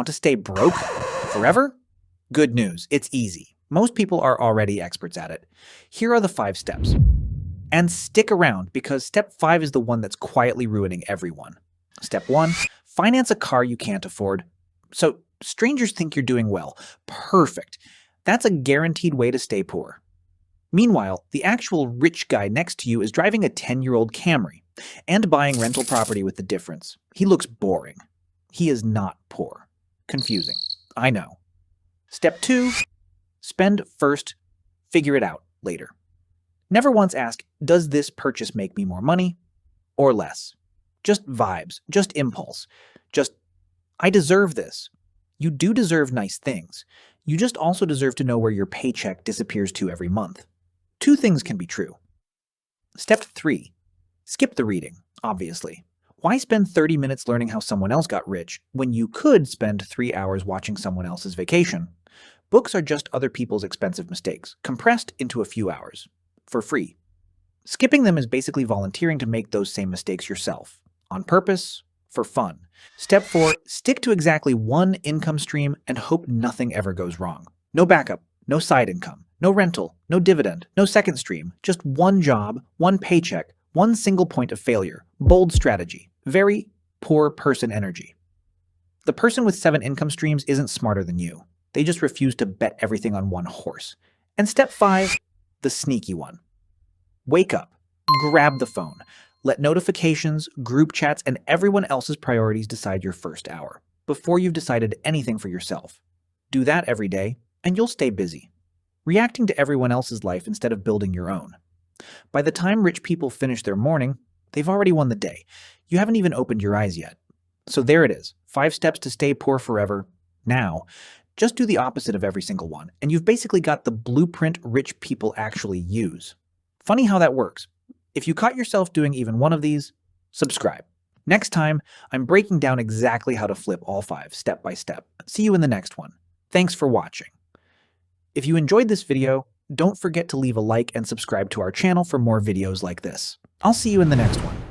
Want to stay broke forever? Good news, it's easy. Most people are already experts at it. Here are the 5 steps. And stick around because step 5 is the one that's quietly ruining everyone. Step 1, finance a car you can't afford. So strangers think you're doing well. Perfect. That's a guaranteed way to stay poor. Meanwhile, the actual rich guy next to you is driving a 10-year-old Camry and buying rental property with the difference. He looks boring. He is not poor. Confusing. I know. Step 2, spend first, figure it out later. Never once ask, does this purchase make me more money or less? Just vibes, just impulse, just, I deserve this. You do deserve nice things. You just also deserve to know where your paycheck disappears to every month. 2 things can be true. Step 3, skip the reading, obviously. Why spend 30 minutes learning how someone else got rich when you could spend 3 hours watching someone else's vacation? Books are just other people's expensive mistakes, compressed into a few hours, for free. Skipping them is basically volunteering to make those same mistakes yourself, on purpose, for fun. Step 4, stick to exactly one income stream and hope nothing ever goes wrong. No backup, no side income, no rental, no dividend, no second stream, just one job, one paycheck, one single point of failure. Bold strategy. Very poor person energy. The person with 7 income streams isn't smarter than you. They just refuse to bet everything on one horse. And step 5, the sneaky one. Wake up. Grab the phone. Let notifications, group chats, and everyone else's priorities decide your first hour, before you've decided anything for yourself. Do that every day, and you'll stay busy, reacting to everyone else's life instead of building your own. By the time rich people finish their morning, they've already won the day. You haven't even opened your eyes yet. So there it is, 5 steps to stay poor forever. Now, just do the opposite of every single one, and you've basically got the blueprint rich people actually use. Funny how that works. If you caught yourself doing even one of these, subscribe. Next time, I'm breaking down exactly how to flip all 5 step by step. See you in the next one. Thanks for watching. If you enjoyed this video, don't forget to leave a like and subscribe to our channel for more videos like this. I'll see you in the next one.